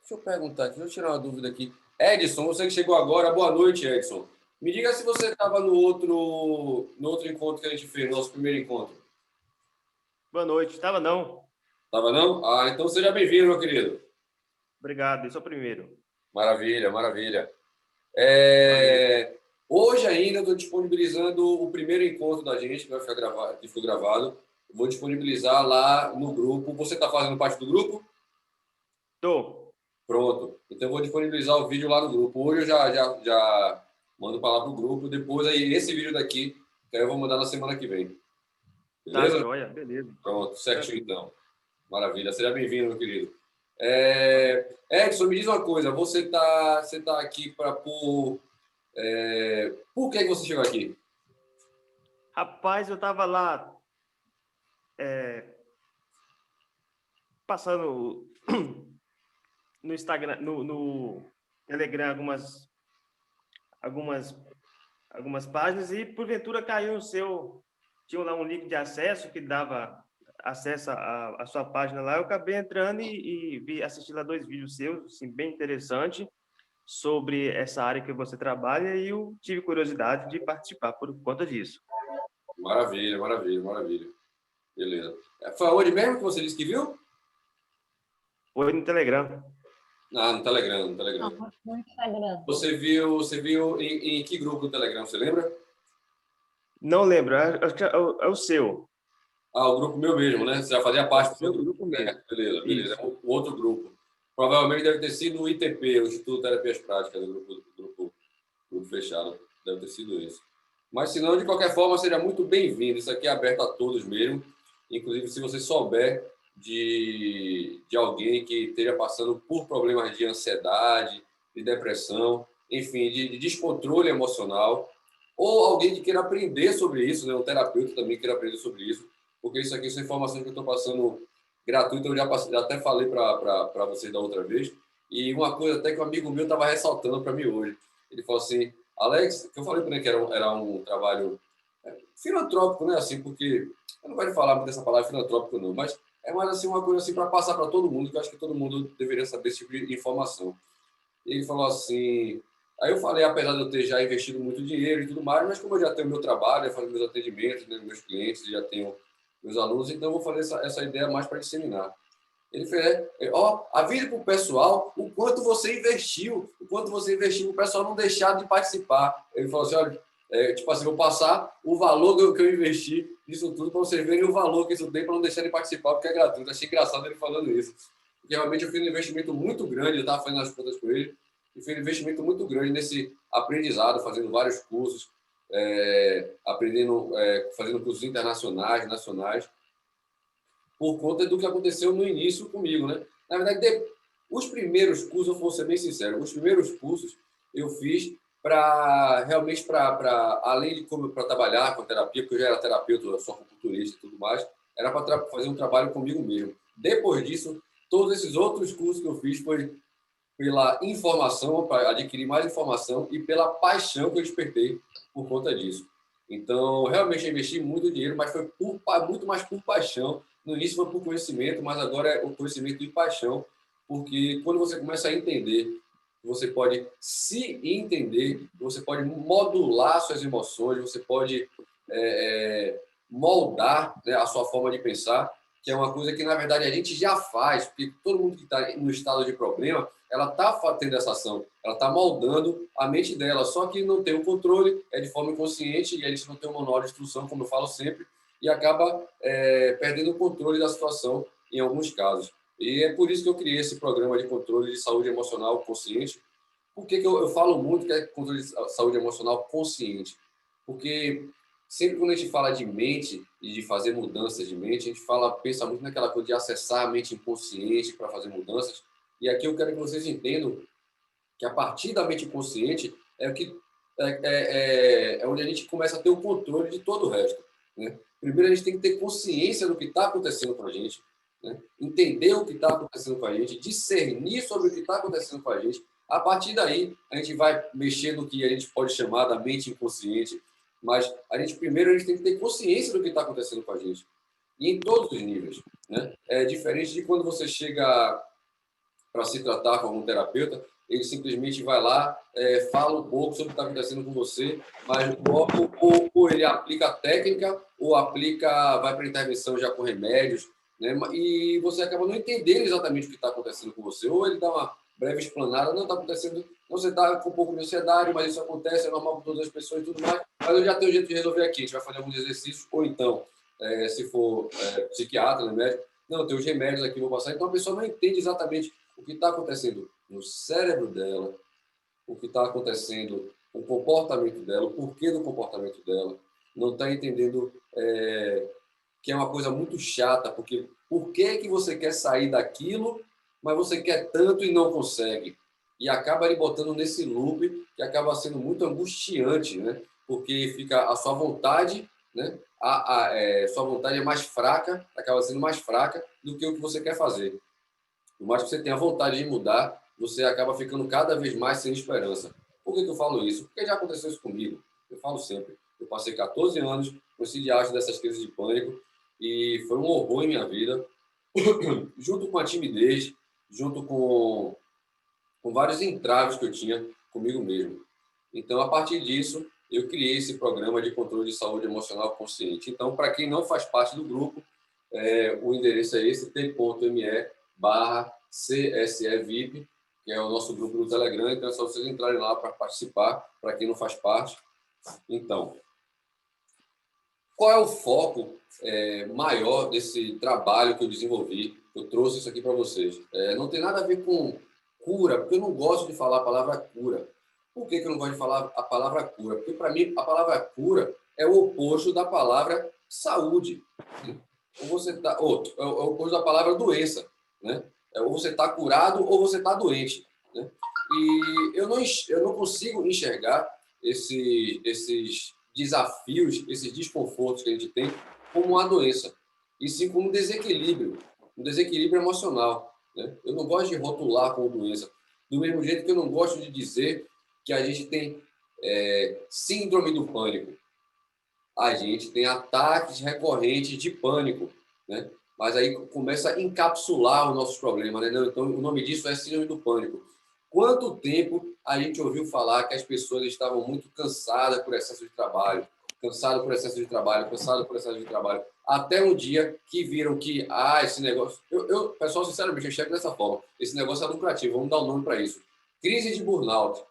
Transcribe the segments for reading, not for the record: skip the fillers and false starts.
Deixa eu perguntar aqui, deixa eu tirar uma dúvida aqui. Edson, você que chegou agora, boa noite, Edson. Me diga se você estava no outro encontro que a gente fez, nosso primeiro encontro. Boa noite. Estava não. Estava não? Ah, então seja bem-vindo, meu querido. Obrigado. Esse é o primeiro. Maravilha, maravilha. Valeu. Hoje ainda estou disponibilizando o primeiro encontro da gente, que vai ficar gravado, que ficou gravado. Vou disponibilizar lá no grupo. Você está fazendo parte do grupo? Tô. Pronto. Então eu vou disponibilizar o vídeo lá no grupo. Hoje eu já mando para lá pro grupo. Depois aí esse vídeo daqui, que aí eu vou mandar na semana que vem. Tá, Beleza? joia. Beleza. Pronto, certinho Tranquilo. então. Maravilha. Seja bem-vindo, meu querido. Valeu. Edson, me diz uma coisa. Você tá aqui para por que você chegou aqui? Rapaz, eu tava lá passando no Instagram, no Telegram algumas, algumas páginas e porventura caiu no seu. Tinha lá um link de acesso que dava acesso à sua página lá. Eu acabei entrando e assisti lá 2 vídeos seus, assim, bem interessante, sobre essa área que você trabalha e eu tive curiosidade de participar por conta disso. Maravilha, maravilha, maravilha. Beleza. Foi aonde mesmo que você disse que viu? Foi no Telegram. Ah, no Telegram, no Telegram. No Instagram. Você viu em que grupo do Telegram, você lembra? Não lembro, acho que é o seu. Ah, o grupo meu mesmo, né? Você já fazia É o parte do meu seu grupo. grupo mesmo. Beleza, beleza. Isso. É um outro grupo. Provavelmente deve ter sido o ITP, o Instituto de Terapias Práticas, do grupo fechado. Deve ter sido isso. Mas, se não, de qualquer forma, seja muito bem-vindo. Isso aqui é aberto a todos mesmo. Inclusive, se você souber de alguém que esteja passando por problemas de ansiedade, de depressão, enfim, de descontrole emocional, ou alguém que queira aprender sobre isso, né? Um terapeuta também queira aprender sobre isso, porque isso aqui são informações que eu estou passando gratuito. Eu já até falei para vocês da outra vez. E uma coisa até que um amigo meu estava ressaltando para mim hoje. Ele falou assim, Alex, que eu falei para ele que era um trabalho filantrópico, né? Assim, porque eu não quero falar muito dessa palavra filantrópico, não, mas é mais assim uma coisa assim para passar para todo mundo, que eu acho que todo mundo deveria saber esse tipo de informação. E ele falou assim. Aí eu falei, apesar de eu ter já investido muito dinheiro e tudo mais, mas como eu já tenho meu trabalho, eu faço meus atendimentos, né, meus clientes, já tenho meus alunos, então eu vou fazer essa ideia mais para disseminar. Ele fez, avise para o pessoal o quanto você investiu, o pessoal não deixar de participar. Ele falou assim, olha, tipo assim, vou passar o valor que eu investi nisso tudo para vocês verem o valor que isso tem para não deixar de participar, porque é gratuito. Achei engraçado ele falando isso. Porque realmente eu fiz um investimento muito grande, eu estava fazendo as contas com ele, e fiz um investimento muito grande nesse aprendizado, fazendo vários cursos, aprendendo, fazendo cursos internacionais, nacionais, por conta do que aconteceu no início comigo, né? Na verdade, os primeiros cursos, eu vou ser bem sincero, os primeiros cursos eu fiz para realmente além de como para trabalhar com terapia, porque eu já era terapeuta, só culturista e tudo mais, era para fazer um trabalho comigo mesmo. Depois disso, todos esses outros cursos que eu fiz foi pela informação, para adquirir mais informação e pela paixão que eu despertei por conta disso. Então, realmente, eu investi muito dinheiro, mas foi muito mais por paixão. No início foi por conhecimento, mas agora é o conhecimento e paixão, porque quando você começa a entender, você pode se entender, você pode modular suas emoções, você pode moldar, né, a sua forma de pensar, que é uma coisa que, na verdade, a gente já faz, porque todo mundo que está no estado de problema, ela está tendo essa ação, ela está moldando a mente dela, só que não tem o controle, é de forma inconsciente, e a gente não tem um manual de instrução, como eu falo sempre, e acaba perdendo o controle da situação em alguns casos. E é por isso que eu criei esse programa de controle de saúde emocional consciente. Por que eu falo muito que é controle de saúde emocional consciente? Porque sempre quando a gente fala de mente e de fazer mudanças de mente, a gente pensa muito naquela coisa de acessar a mente inconsciente para fazer mudanças. E aqui eu quero que vocês entendam que a partir da mente consciente é o que é onde a gente começa a ter o controle de todo o resto, né? Primeiro a gente tem que ter consciência do que está acontecendo com a gente, né? Entender o que está acontecendo com a gente, discernir sobre o que está acontecendo com a gente. A partir daí a gente vai mexer no que a gente pode chamar da mente inconsciente, mas primeiro a gente tem que ter consciência do que está acontecendo com a gente, e em todos os níveis, né? É diferente de quando você chega para se tratar com algum terapeuta, ele simplesmente vai lá, fala um pouco sobre o que está acontecendo com você, mas ou ele aplica a técnica, ou vai para a intervenção já com remédios, né? E você acaba não entendendo exatamente o que está acontecendo com você. Ou ele dá uma breve explanada, não está acontecendo, você está com um pouco de ansiedade, mas isso acontece, é normal para todas as pessoas e tudo mais, mas eu já tenho um jeito de resolver aqui, a gente vai fazer alguns exercícios, ou então, se for psiquiatra, né, médico, não, tem os remédios aqui, vou passar. Então a pessoa não entende exatamente o que está acontecendo no cérebro dela, o que está acontecendo, o comportamento dela, o porquê do comportamento dela, não está entendendo que é uma coisa muito chata, porque por que você quer sair daquilo, mas você quer tanto e não consegue? E acaba lhe botando nesse loop que acaba sendo muito angustiante, né? Porque fica a sua vontade, né? Sua vontade é mais fraca, acaba sendo mais fraca do que o que você quer fazer. Por mais que você tenha vontade de mudar, você acaba ficando cada vez mais sem esperança. Por que eu falo isso? Porque já aconteceu isso comigo. Eu falo sempre. Eu passei 14 anos com esse diacho dessas crises de pânico e foi um horror em minha vida, junto com a timidez, junto com vários entraves que eu tinha comigo mesmo. Então, a partir disso, eu criei esse programa de controle de saúde emocional consciente. Então, para quem não faz parte do grupo, o endereço é esse, t.me/CSEVIP, que é o nosso grupo do Telegram. Então, é só vocês entrarem lá para participar, para quem não faz parte. Então, qual é o foco maior desse trabalho que eu desenvolvi? Eu trouxe isso aqui para vocês. Não tem nada a ver com cura, porque eu não gosto de falar a palavra cura. Por que eu não gosto de falar a palavra cura? Porque, para mim, a palavra cura é o oposto da palavra saúde. Ou você tá, é o oposto da palavra doença, né? Ou você está curado ou você está doente, né? E eu não consigo enxergar esses desafios, esses desconfortos que a gente tem como uma doença, e sim como um desequilíbrio emocional, né? Eu não gosto de rotular como doença, do mesmo jeito que eu não gosto de dizer que a gente tem síndrome do pânico. A gente tem ataques recorrentes de pânico, né? Mas aí começa a encapsular os nossos problemas, né? Então, o nome disso é síndrome do pânico. Quanto tempo a gente ouviu falar que as pessoas estavam muito cansadas por excesso de trabalho, até um dia que viram que, esse negócio... Pessoal, sinceramente, eu enxergo dessa forma. Esse negócio é lucrativo, vamos dar um nome para isso. Crise de burnout.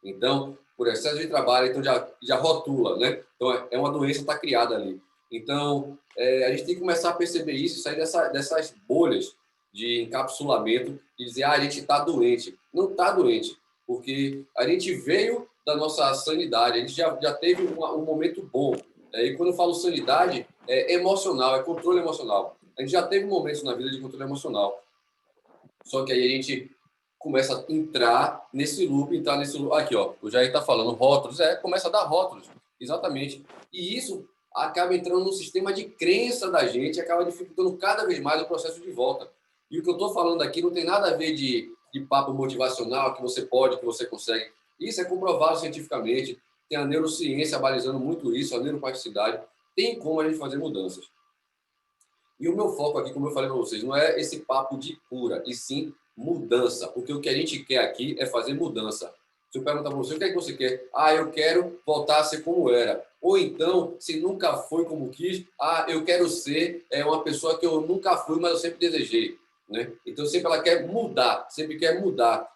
Então, por excesso de trabalho, então já rotula, né? Então, é uma doença que está criada ali. Então, a gente tem que começar a perceber isso, sair dessas bolhas de encapsulamento e dizer, a gente está doente. Não está doente, porque a gente veio da nossa sanidade, a gente já teve um momento bom. E quando eu falo sanidade, é emocional, é controle emocional. A gente já teve momentos na vida de controle emocional. Só que aí a gente começa a entrar nesse loop. Aqui, ó, o Jair está falando rótulos, começa a dar rótulos, exatamente. E isso acaba entrando no sistema de crença da gente, acaba dificultando cada vez mais o processo de volta. E o que eu estou falando aqui não tem nada a ver de papo motivacional, que você pode, que você consegue. Isso é comprovado cientificamente, tem a neurociência balizando muito isso, a neuroplasticidade, tem como a gente fazer mudanças. E o meu foco aqui, como eu falei para vocês, não é esse papo de cura, e sim mudança. Porque o que a gente quer aqui é fazer mudança. Se eu perguntar para você, o que é que você quer? Eu quero voltar a ser como era. Ou então, se nunca foi como quis, eu quero ser uma pessoa que eu nunca fui, mas eu sempre desejei, né? Então, sempre ela quer mudar, sempre quer mudar.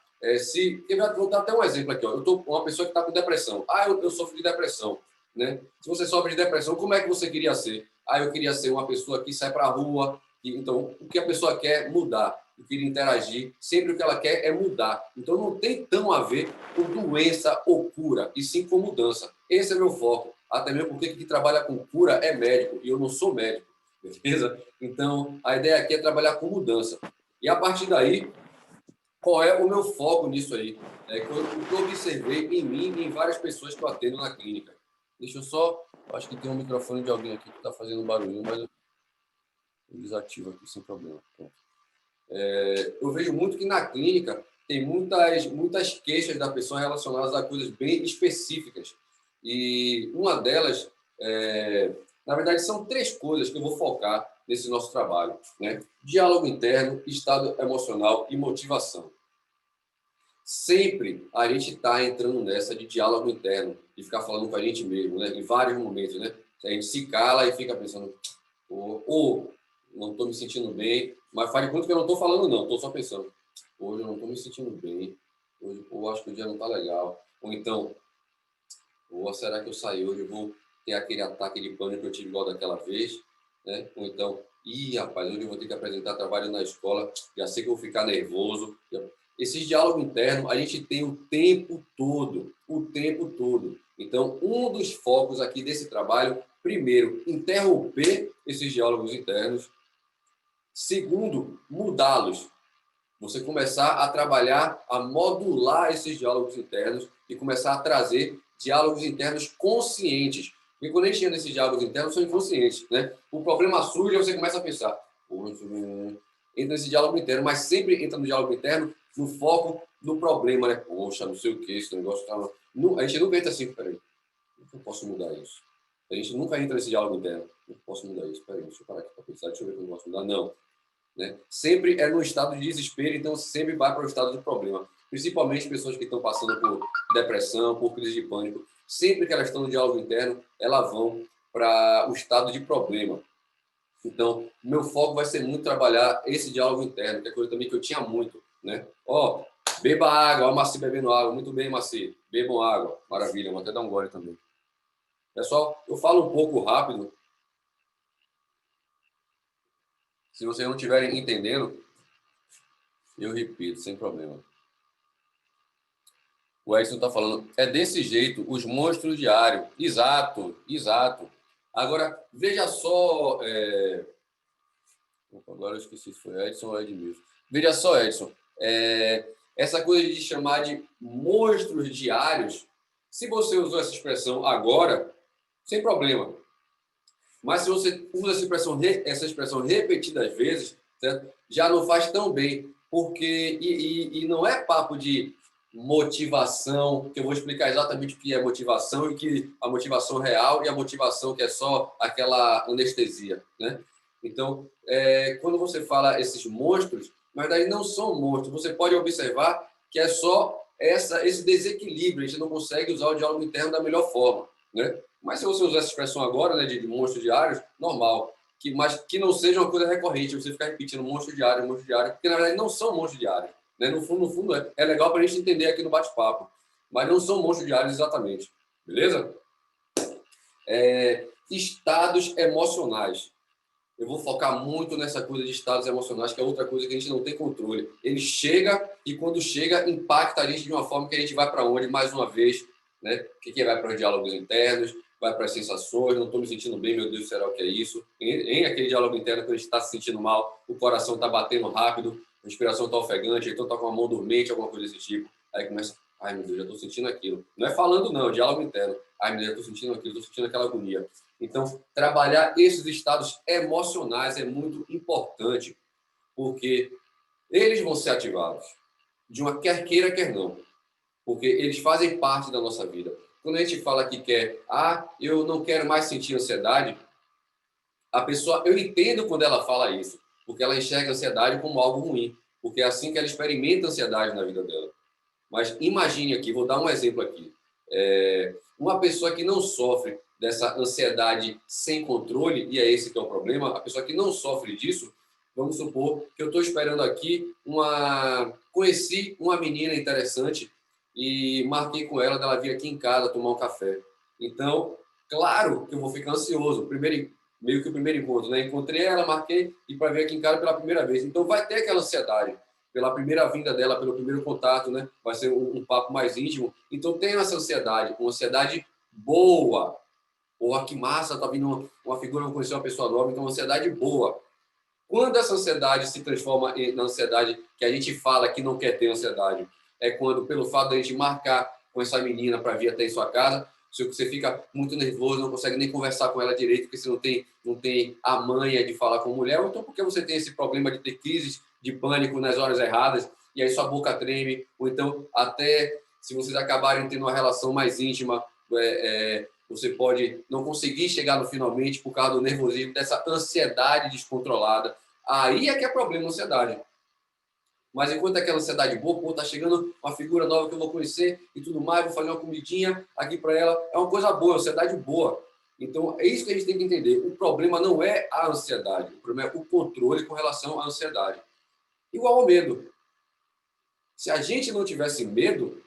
Vou dar até um exemplo aqui. Ó. Eu estou uma pessoa que está com depressão. Eu sofro de depressão, né? Se você sofre de depressão, como é que você queria ser? Eu queria ser uma pessoa que sai para a rua. Então, o que a pessoa quer mudar, queria interagir, sempre o que ela quer é mudar. Então, não tem tão a ver com doença ou cura, e sim com mudança. Esse é meu foco. Até mesmo porque quem trabalha com cura é médico, e eu não sou médico, beleza? Então, a ideia aqui é trabalhar com mudança. E a partir daí, qual é o meu foco nisso aí? O que eu observei em mim e em várias pessoas que eu atendo na clínica. Deixa eu só... Acho que tem um microfone de alguém aqui que está fazendo um barulhinho, mas eu desativo aqui sem problema. Pronto. Eu vejo muito que na clínica tem muitas queixas da pessoa relacionadas a coisas bem específicas. E uma delas, na verdade, são 3 coisas que eu vou focar nesse nosso trabalho, né? Diálogo interno, estado emocional e motivação. Sempre a gente está entrando nessa de diálogo interno, de ficar falando com a gente mesmo, né? Em vários momentos, né? A gente se cala e fica pensando, não estou me sentindo bem, mas faz de conta que eu não estou falando, não, estou só pensando, hoje eu não estou me sentindo bem, hoje acho que o dia não está legal, ou então, será que eu saí hoje, eu vou ter aquele ataque de pânico que eu tive igual daquela vez, né? Ou então, rapaz, hoje eu vou ter que apresentar trabalho na escola, já sei que eu vou ficar nervoso. Esses diálogos internos a gente tem o tempo todo, Então, um dos focos aqui desse trabalho, primeiro, interromper esses diálogos internos. Segundo, mudá-los. Você começar a trabalhar, a modular esses diálogos internos e começar a trazer diálogos internos conscientes. Porque quando a gente entra nesses diálogos internos, são inconscientes, né? O problema surge e você começa a pensar. Entra nesse diálogo interno, mas sempre entra no diálogo interno no foco no problema, né? Poxa, não sei o que, esse negócio tá... A gente nunca entra assim, peraí, eu posso mudar isso? A gente nunca entra nesse diálogo interno. Eu posso mudar isso? Peraí, deixa eu parar aqui para pensar, deixa eu ver como eu posso mudar. Não. Né? Sempre é no estado de desespero, então sempre vai para o estado de problema. Principalmente pessoas que estão passando por depressão, por crise de pânico. Sempre que elas estão no diálogo interno, elas vão para o estado de problema. Então, meu foco vai ser muito trabalhar esse diálogo interno, que é coisa também que eu tinha muito, né? Beba água, o Maci bebendo água. Muito bem, Maci. Bebam água. Maravilha, vou até dar um gole também. Pessoal, eu falo um pouco rápido. Se vocês não estiverem entendendo, eu repito, sem problema. O Edson está falando, é desse jeito, os monstros diários. Exato. Agora, veja só... Agora eu esqueci se foi Edson ou Edmilson. Veja só, Edson, essa coisa de chamar de monstros diários, se você usou essa expressão agora, sem problema. Mas se você usa essa expressão repetidas vezes, certo? Já não faz tão bem, porque e não é papo de motivação, que eu vou explicar exatamente o que é motivação e que a motivação real e a motivação que é só aquela anestesia, né? Então, quando você fala esses monstros, mas daí não são monstros, você pode observar que é só esse desequilíbrio, a gente não consegue usar o diálogo interno da melhor forma, né? Mas se você usar essa expressão agora, né, de monstros diários, normal, mas que não seja uma coisa recorrente, você ficar repetindo monstro diário, porque na verdade não são monstros diários, né? No fundo é legal para a gente entender aqui no bate-papo, mas não são monstros diários exatamente, beleza? Estados emocionais. Eu vou focar muito nessa coisa de estados emocionais, que é outra coisa que a gente não tem controle. Ele chega e, quando chega, impacta a gente de uma forma que a gente vai para onde, mais uma vez, né? O que vai para os diálogos internos, vai para as sensações, não estou me sentindo bem, meu Deus, será o que é isso? Em aquele diálogo interno, quando a gente está se sentindo mal, o coração está batendo rápido, a respiração está ofegante, então está com a mão dormente, alguma coisa desse tipo. Aí começa, ai meu Deus, já estou sentindo aquilo. Não é falando não, é diálogo interno. Ai meu Deus, já estou sentindo aquilo, estou sentindo aquela agonia. Então, trabalhar esses estados emocionais é muito importante, porque eles vão ser ativados, quer queira, quer não, porque eles fazem parte da nossa vida. Quando a gente fala que eu não quero mais sentir ansiedade, a pessoa, eu entendo quando ela fala isso, porque ela enxerga a ansiedade como algo ruim, porque é assim que ela experimenta a ansiedade na vida dela. Mas imagine aqui, vou dar um exemplo aqui. Uma pessoa que não sofre dessa ansiedade sem controle, e é esse que é o problema, a pessoa que não sofre disso, vamos supor que eu estou esperando aqui conheci uma menina interessante e marquei com ela dela vir aqui em casa tomar um café. Então, claro que eu vou ficar ansioso, meio que o primeiro encontro, né? Encontrei ela, marquei e para vir aqui em casa pela primeira vez. Então, vai ter aquela ansiedade pela primeira vinda dela, pelo primeiro contato, né? Vai ser um papo mais íntimo. Então, tem essa ansiedade, uma ansiedade boa. Que massa, tá vindo uma figura, vou conhecer uma pessoa nova, então uma ansiedade boa. Quando essa ansiedade se transforma na ansiedade que a gente fala que não quer ter ansiedade, é quando, pelo fato de a gente marcar com essa menina para vir até em sua casa, você fica muito nervoso, não consegue nem conversar com ela direito, porque você não tem a manha de falar com mulher, ou então porque você tem esse problema de ter crises de pânico nas horas erradas, e aí sua boca treme, ou então até se vocês acabarem tendo uma relação mais íntima, você pode não conseguir chegar no finalmente por causa do nervosismo, dessa ansiedade descontrolada. Aí é que é problema, ansiedade. Mas enquanto aquela ansiedade boa, pô, tá chegando uma figura nova que eu vou conhecer e tudo mais, vou fazer uma comidinha aqui para ela, é uma coisa boa, ansiedade boa. Então, é isso que a gente tem que entender. O problema não é a ansiedade, o problema é o controle com relação à ansiedade. Igual ao medo. Se a gente não tivesse medo,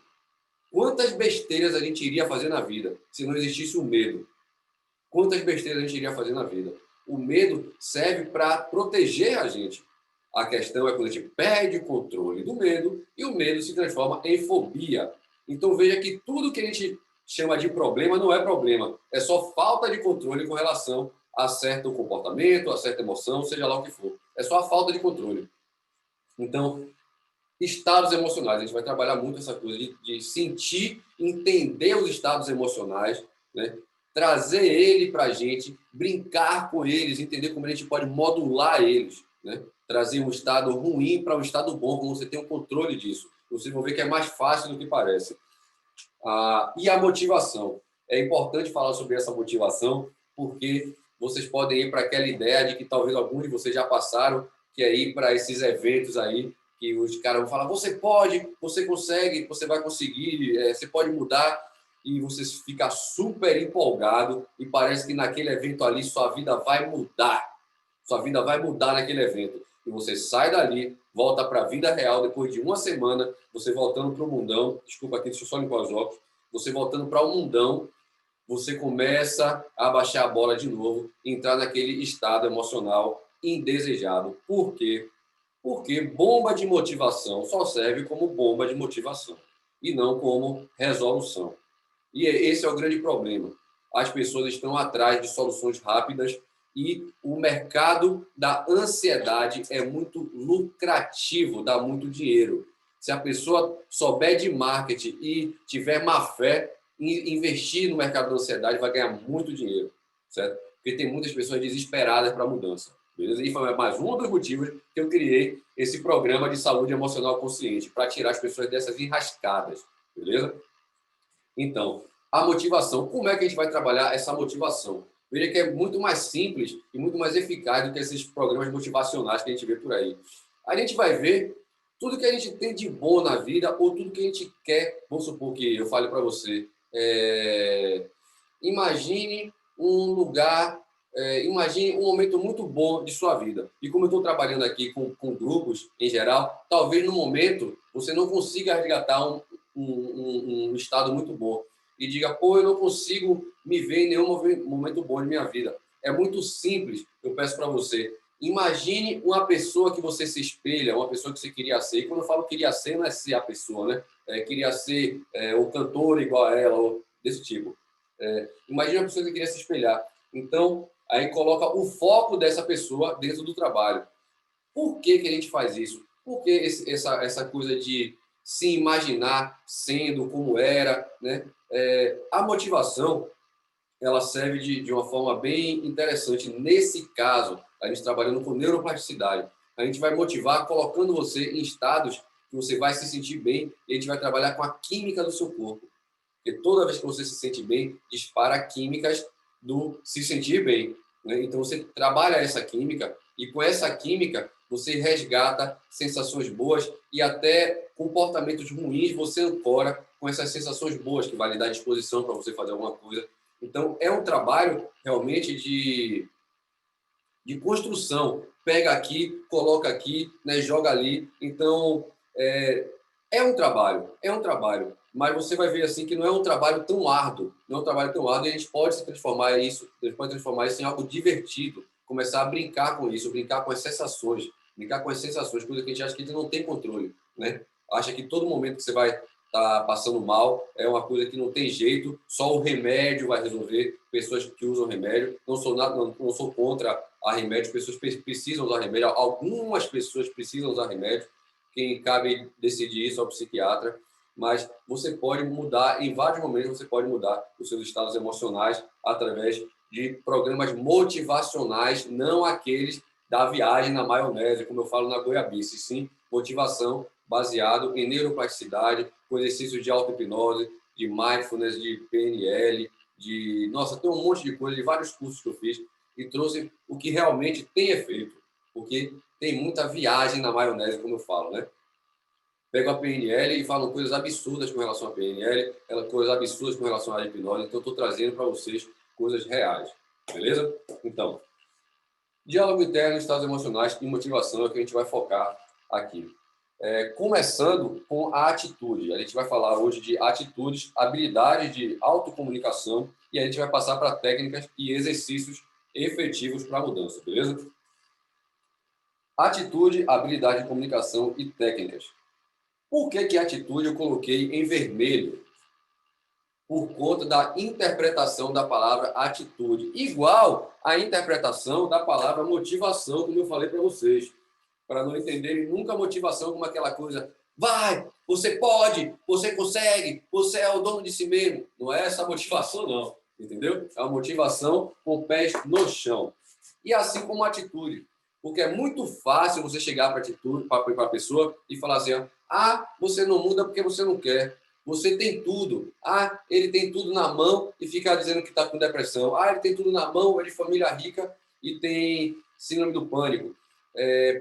quantas besteiras a gente iria fazer na vida se não existisse o medo? Quantas besteiras a gente iria fazer na vida? O medo serve para proteger a gente. A questão é quando a gente perde o controle do medo e o medo se transforma em fobia. Então veja que tudo que a gente chama de problema não é problema, é só falta de controle com relação a certo comportamento, a certa emoção, seja lá o que for. É só a falta de controle. Então, estados emocionais, a gente vai trabalhar muito essa coisa de sentir, entender os estados emocionais, né? Trazer ele para a gente, brincar com eles, entender como a gente pode modular eles, né? Trazer um estado ruim para um estado bom, como você tem um controle disso. Vocês vão ver que é mais fácil do que parece. E a motivação. É importante falar sobre essa motivação, porque vocês podem ir para aquela ideia de que talvez alguns de vocês já passaram, que é ir para esses eventos aí, que os caras vão falar, você pode, você consegue, você vai conseguir, você pode mudar, e você fica super empolgado e parece que naquele evento ali sua vida vai mudar. Sua vida vai mudar naquele evento. E você sai dali, volta para a vida real, depois de uma semana, você voltando para o mundão, desculpa aqui, deixa eu só limpar os óculos, você voltando para o mundão, você começa a baixar a bola de novo, entrar naquele estado emocional indesejado. Por quê? Porque bomba de motivação só serve como bomba de motivação e não como resolução. E esse é o grande problema. As pessoas estão atrás de soluções rápidas e o mercado da ansiedade é muito lucrativo, dá muito dinheiro. Se a pessoa souber de marketing e tiver má fé, investir no mercado da ansiedade vai ganhar muito dinheiro, certo? Porque tem muitas pessoas desesperadas para a mudança. Beleza? E foi mais um dos motivos que eu criei esse programa de saúde emocional consciente, para tirar as pessoas dessas enrascadas, beleza? Então, a motivação. Como é que a gente vai trabalhar essa motivação? Veja que é muito mais simples e muito mais eficaz do que esses programas motivacionais que a gente vê por aí. A gente vai ver tudo que a gente tem de bom na vida ou tudo que a gente quer. Vamos supor que eu fale para você, imagine um lugar, imagine um momento muito bom de sua vida. E como eu estou trabalhando aqui com grupos em geral, talvez no momento você não consiga resgatar um estado muito bom. E diga, pô, eu não consigo me ver em nenhum momento bom de minha vida. É muito simples, eu peço para você. Imagine uma pessoa que você se espelha, uma pessoa que você queria ser. E quando eu falo queria ser, não é ser a pessoa, né? Queria ser o cantor igual a ela, ou desse tipo. Imagine uma pessoa que queria se espelhar. Então, aí coloca o foco dessa pessoa dentro do trabalho. Por que a gente faz isso? Por que essa coisa de se imaginar sendo como era, né? A motivação, ela serve de uma forma bem interessante. Nesse caso, a gente trabalhando com neuroplasticidade, a gente vai motivar colocando você em estados que você vai se sentir bem e a gente vai trabalhar com a química do seu corpo. Porque toda vez que você se sente bem, dispara químicas do se sentir bem, né? Então, você trabalha essa química e com essa química você resgata sensações boas e até comportamentos ruins você ancora com essas sensações boas que vai lhe dar disposição para você fazer alguma coisa. Então, é um trabalho realmente de construção. Pega aqui, coloca aqui, né, joga ali. Então, é um trabalho. Mas você vai ver assim que não é um trabalho tão árduo. Não é um trabalho tão árduo e a gente pode transformar isso em algo divertido. Começar a brincar com isso, brincar com as sensações. Coisa que a gente acha que a gente não tem controle, né? Acha que todo momento que você vai estar passando mal é uma coisa que não tem jeito, só o remédio vai resolver. Pessoas que usam remédio, não sou contra a remédio, pessoas precisam usar remédio, algumas pessoas precisam usar remédio, quem cabe decidir isso é o psiquiatra, mas você pode mudar, em vários momentos você pode mudar os seus estados emocionais através de programas motivacionais, não aqueles da viagem na maionese, como eu falo na goiabice, sim, motivação baseado em neuroplasticidade, com exercícios de auto-hipnose, de mindfulness, de PNL, Nossa, tem um monte de coisa, de vários cursos que eu fiz, e trouxe o que realmente tem efeito, porque tem muita viagem na maionese, como eu falo, né? Pego a PNL e falam coisas absurdas com relação à PNL, coisas absurdas com relação à hipnose, então eu estou trazendo para vocês coisas reais, beleza? Então, diálogo interno, estados emocionais e motivação é o que a gente vai focar aqui. Começando com a atitude. A gente vai falar hoje de atitudes, habilidades de autocomunicação e a gente vai passar para técnicas e exercícios efetivos para a mudança, beleza? Atitude, habilidade de comunicação e técnicas. Por que atitude eu coloquei em vermelho? Por conta da interpretação da palavra atitude, igual à interpretação da palavra motivação, como eu falei para vocês, para não entenderem nunca motivação como aquela coisa, vai, você pode, você consegue, você é o dono de si mesmo. Não é essa motivação, não, entendeu? É uma motivação com pés no chão. E assim como a atitude, porque é muito fácil você chegar para a pessoa e falar assim, você não muda porque você não quer. Você tem tudo. Ele tem tudo na mão e fica dizendo que está com depressão. Ele tem tudo na mão, é de família rica e tem síndrome do pânico.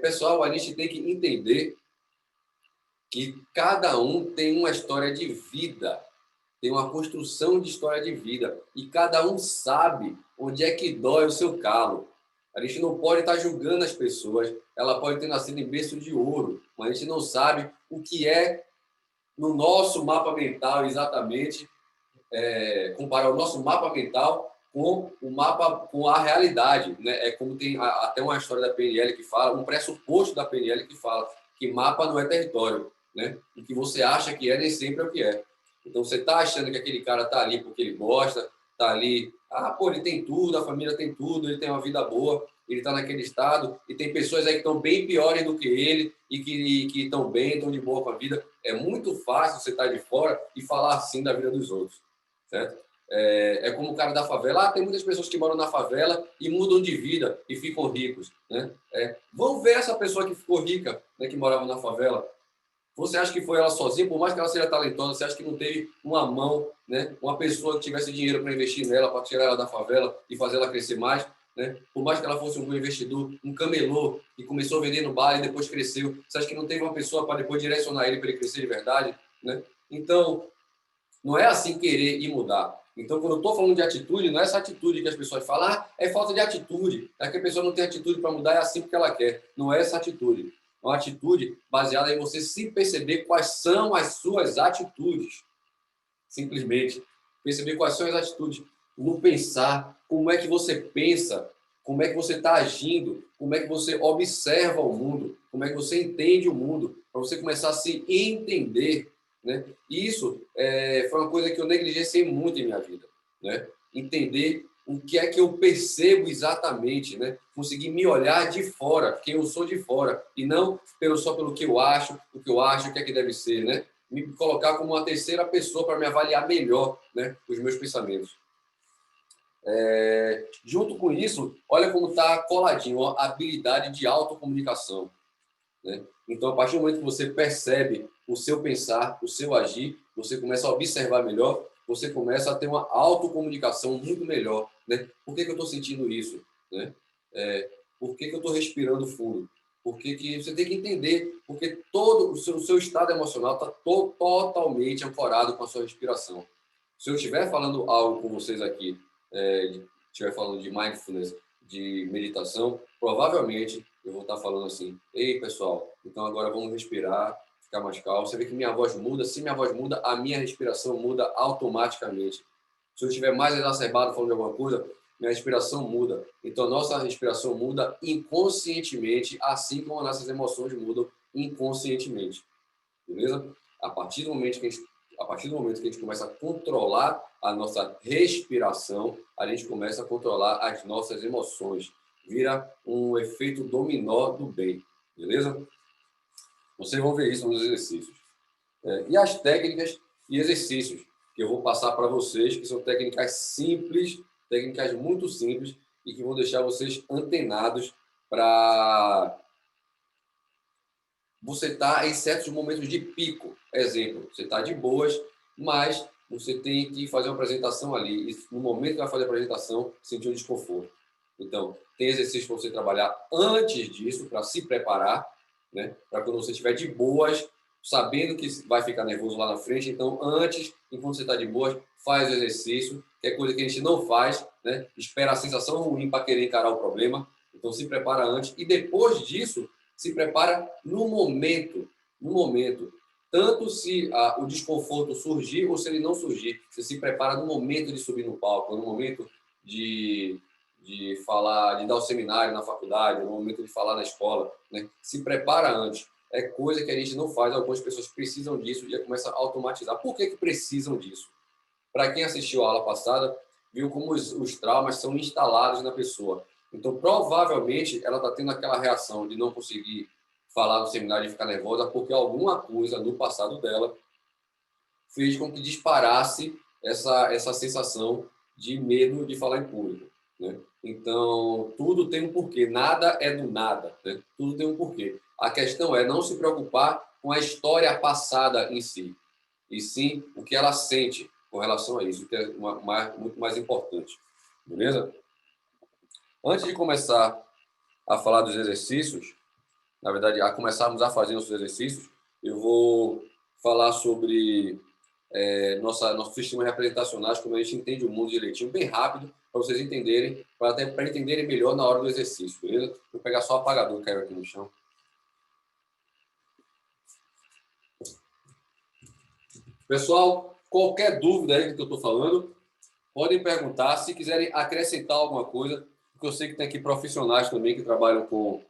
Pessoal, a gente tem que entender que cada um tem uma história de vida, tem uma construção de história de vida e cada um sabe onde é que dói o seu calo. A gente não pode estar julgando as pessoas, ela pode ter nascido em berço de ouro, mas a gente não sabe o que é no nosso mapa mental exatamente, comparar o nosso mapa mental com o mapa, com a realidade, né? É como tem até uma história da PNL que fala, um pressuposto da PNL que fala que mapa não é território, né? O que você acha que nem sempre é o que é. Então você está achando que aquele cara está ali porque ele gosta, está ali, ele tem tudo, a família tem tudo, ele tem uma vida boa, ele está naquele estado, e tem pessoas aí que estão bem piores do que ele e que estão bem, estão de boa com a vida. É muito fácil você estar de fora e falar assim da vida dos outros, certo? É como o cara da favela. Tem muitas pessoas que moram na favela e mudam de vida e ficam ricos, né? Vamos ver essa pessoa que ficou rica, né, que morava na favela. Você acha que foi ela sozinha, por mais que ela seja talentosa, você acha que não teve uma mão, né? Uma pessoa que tivesse dinheiro para investir nela, para tirar ela da favela e fazer ela crescer mais, né? Por mais que ela fosse um bom investidor, um camelô, e começou a vender no bar e depois cresceu, você acha que não teve uma pessoa para depois direcionar ele para ele crescer de verdade, né? Então, não é assim querer e mudar. Então, quando eu estou falando de atitude, não é essa atitude que as pessoas falam, é falta de atitude, é que a pessoa não tem atitude para mudar, é assim porque ela quer. Não é essa atitude. É uma atitude baseada em você se perceber quais são as suas atitudes. Simplesmente. Perceber quais são as atitudes. No pensar, como é que você pensa, como é que você está agindo, como é que você observa o mundo, como é que você entende o mundo, para você começar a se entender, né? E isso foi uma coisa que eu negligenciei muito em minha vida, né? Entender o que é que eu percebo exatamente, né? Conseguir me olhar de fora, quem eu sou de fora, e não só pelo que eu acho, o que é que deve ser, né? Me colocar como uma terceira pessoa para me avaliar melhor, né, os meus pensamentos. Junto com isso, olha como está coladinho a habilidade de autocomunicação, né? Então, a partir do momento que você percebe o seu pensar, o seu agir, você começa a observar melhor, você começa a ter uma autocomunicação muito melhor, né? Por que eu estou sentindo isso, né? Por que eu estou respirando fundo? Porque você tem que entender, porque todo o seu estado emocional está totalmente ancorado com a sua respiração. Se eu estiver falando algo com vocês aqui, estiver falando de mindfulness, de meditação, provavelmente eu vou estar falando assim, ei, pessoal, então agora vamos respirar, ficar mais calmo. Você vê que minha voz muda. Se minha voz muda, a minha respiração muda automaticamente. Se eu estiver mais exacerbado falando de alguma coisa, minha respiração muda. Então, a nossa respiração muda inconscientemente, assim como as nossas emoções mudam inconscientemente. Beleza? A partir do momento que a gente começa a controlar a nossa respiração, a gente começa a controlar as nossas emoções. Vira um efeito dominó do bem. Beleza? Vocês vão ver isso nos exercícios. E as técnicas e exercícios que eu vou passar para vocês, que são técnicas simples, técnicas muito simples e que vão deixar vocês antenados para você estar em certos momentos de pico. Exemplo, você está de boas, mas você tem que fazer uma apresentação ali. E no momento que vai fazer a apresentação, sentir um desconforto. Então, tem exercício para você trabalhar antes disso, para se preparar, né? Para quando você estiver de boas, sabendo que vai ficar nervoso lá na frente. Então, antes, enquanto você está de boas, faz o exercício, que é coisa que a gente não faz, né? Espera a sensação ruim para querer encarar o problema. Então, se prepara antes. E depois disso, se prepara no momento. No momento. Tanto se o desconforto surgir ou se ele não surgir. Você se prepara no momento de subir no palco, no momento de falar, de dar o seminário na faculdade, no momento de falar na escola, né? Se prepara antes. É coisa que a gente não faz, algumas pessoas precisam disso e já começa a automatizar. Por que precisam disso? Para quem assistiu a aula passada, viu como os traumas são instalados na pessoa. Então, provavelmente, ela está tendo aquela reação de não conseguir falar no seminário e ficar nervosa porque alguma coisa no passado dela fez com que disparasse essa sensação de medo de falar em público, né? Então, tudo tem um porquê. Nada é do nada, né? Tudo tem um porquê. A questão é não se preocupar com a história passada em si, e sim o que ela sente com relação a isso, que é muito mais importante. Beleza? Antes de começar a falar dos exercícios, na verdade, a começarmos a fazer nossos exercícios, eu vou falar sobre nosso sistema representacional, como a gente entende o mundo direitinho, bem rápido, para vocês entenderem, para entenderem melhor na hora do exercício, beleza? Vou pegar só o apagador que caiu aqui no chão. Pessoal, qualquer dúvida aí do que eu estou falando, podem perguntar. Se quiserem acrescentar alguma coisa, porque eu sei que tem aqui profissionais também que trabalham com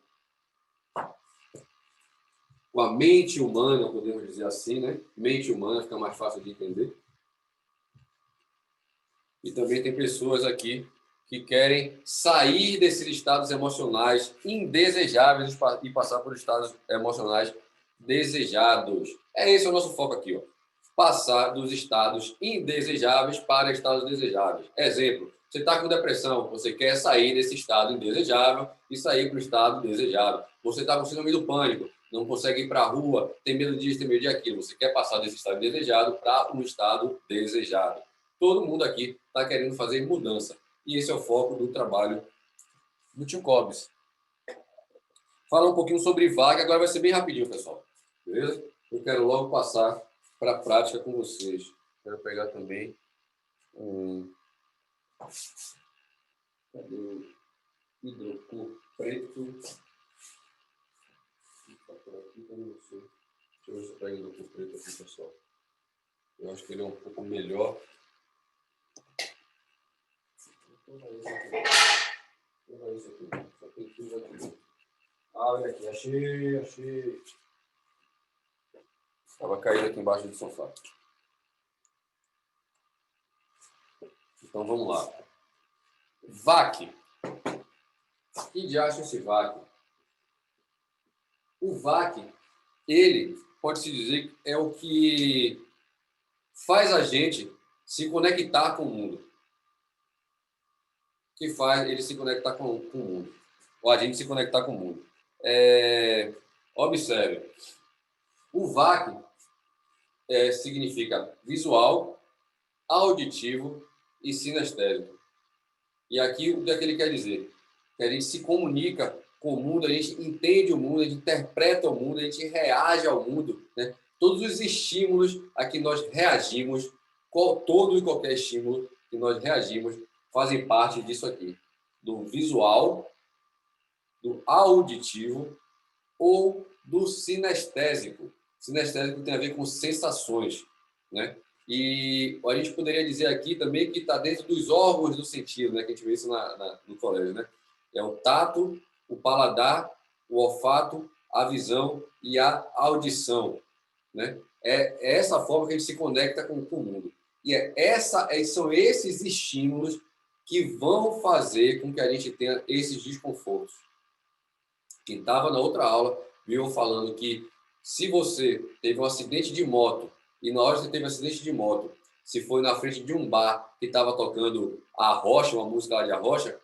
a mente humana, podemos dizer assim, né? Mente humana, fica mais fácil de entender. E também tem pessoas aqui que querem sair desses estados emocionais indesejáveis e passar por estados emocionais desejados. Esse é o nosso foco aqui, ó. Passar dos estados indesejáveis para estados desejáveis. Exemplo, você está com depressão, você quer sair desse estado indesejável e sair para o estado desejável. Você está com síndrome do pânico, não consegue ir para a rua, tem medo disso, tem medo de aquilo. Você quer passar desse estado indesejado para um estado desejado. Todo mundo aqui está querendo fazer mudança. E esse é o foco do trabalho do Tio Cobbs. Fala um pouquinho sobre vaga, agora vai ser bem rapidinho, pessoal. Beleza? Eu quero logo passar para a prática com vocês. Quero pegar também cadê o hidrocor preto? Deixa eu ver se eu pego o hidrocor preto aqui, pessoal. Eu acho que ele é um pouco melhor. Só tem tudo aqui. Olha aqui, achei. Estava caído aqui embaixo do sofá. Então vamos lá. VAC. Que diacho é esse VAC? O VAC, ele pode-se dizer que é o que faz a gente se conectar com o mundo. Que faz ele se conectar com o mundo. Ou a gente se conectar com o mundo. Observe. O VAC significa visual, auditivo e sinestésico. E aqui o que é que ele quer dizer? Que a gente se comunica com o mundo, a gente entende o mundo, a gente interpreta o mundo, a gente reage ao mundo, né? Todos os estímulos a que nós reagimos, todo e qualquer estímulo que nós reagimos, fazem parte disso aqui, do visual, do auditivo ou do sinestésico. Sinestésico tem a ver com sensações, né? E a gente poderia dizer aqui também que está dentro dos órgãos do sentido, né? Que a gente vê isso no colégio, né? É o tato, o paladar, o olfato, a visão e a audição, né? É essa forma que a gente se conecta com o mundo. E são esses estímulos que vão fazer com que a gente tenha esses desconfortos. Quem estava na outra aula viu falando que se você teve um acidente de moto e na hora que você teve um acidente de moto, se foi na frente de um bar que estava tocando a Rocha, uma música lá de A Rocha,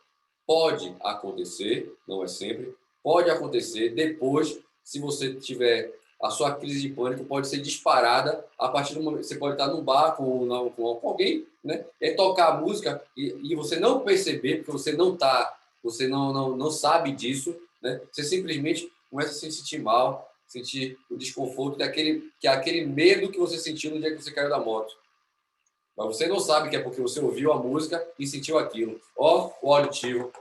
pode acontecer, não é sempre, pode acontecer depois, se você tiver A sua crise de pânico pode ser disparada a partir do momento. Você pode estar num bar com alguém, né? E aí tocar a música e você não perceber, porque você não sabe disso, né? Você simplesmente começa a se sentir mal, sentir o desconforto, que é aquele medo que você sentiu no dia que você caiu da moto. Mas você não sabe que é porque você ouviu a música e sentiu aquilo. Ó, o auditivo.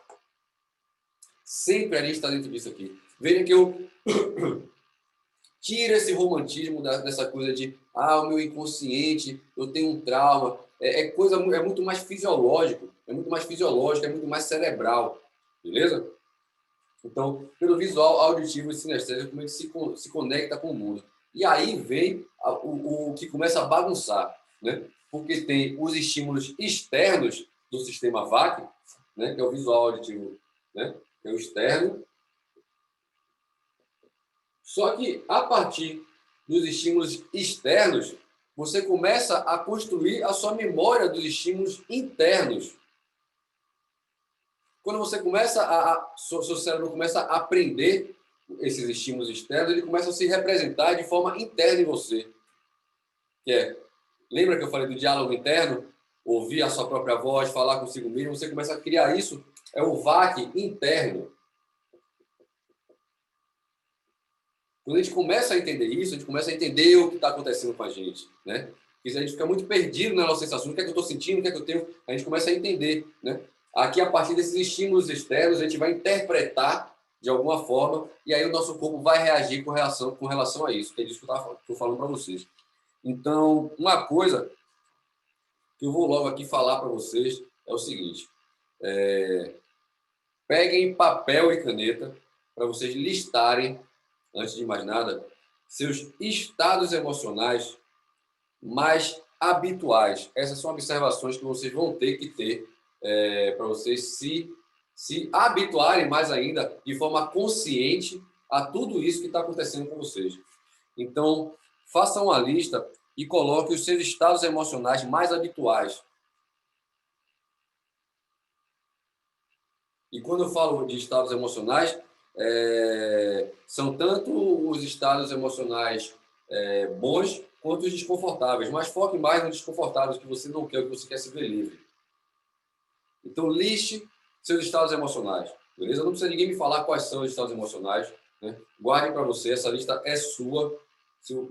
Sempre a gente está dentro disso aqui. Veja que eu tiro esse romantismo dessa coisa de o meu inconsciente, eu tenho um trauma. É muito mais fisiológico, é muito mais cerebral. Beleza? Então, pelo visual, auditivo e sinestésico, como ele se conecta com o mundo. E aí vem o que começa a bagunçar, né? Porque tem os estímulos externos do sistema VAC, né? Que é o visual auditivo, né? Que é o externo. Só que, a partir dos estímulos externos, você começa a construir a sua memória dos estímulos internos. Quando você seu cérebro começa a aprender esses estímulos externos, ele começa a se representar de forma interna em você. Lembra que eu falei do diálogo interno? Ouvir a sua própria voz, falar consigo mesmo, você começa a criar isso, é o VAC interno. Quando a gente começa a entender isso, a gente começa a entender o que está acontecendo com a gente, né? Porque a gente fica muito perdido nas nossas sensações, o que é que eu estou sentindo, o que é que eu tenho, a gente começa a entender, né? Aqui, a partir desses estímulos externos, a gente vai interpretar de alguma forma, e aí o nosso corpo vai reagir com relação a isso, que é disso que eu estou falando para vocês. Então, uma coisa que eu vou logo aqui falar para vocês é o seguinte: peguem papel e caneta para vocês listarem, antes de mais nada, seus estados emocionais mais habituais. Essas são observações que vocês vão ter que ter para vocês se habituarem mais ainda, de forma consciente, a tudo isso que está acontecendo com vocês. Então, façam uma lista e coloquem os seus estados emocionais mais habituais. E quando eu falo de estados emocionais, são tanto os estados emocionais bons quanto os desconfortáveis, mas foque mais nos desconfortáveis, que você não quer, que você quer se ver livre. Então, liste seus estados emocionais, beleza? Não precisa ninguém me falar quais são os estados emocionais, né? Guarde para você, essa lista é sua.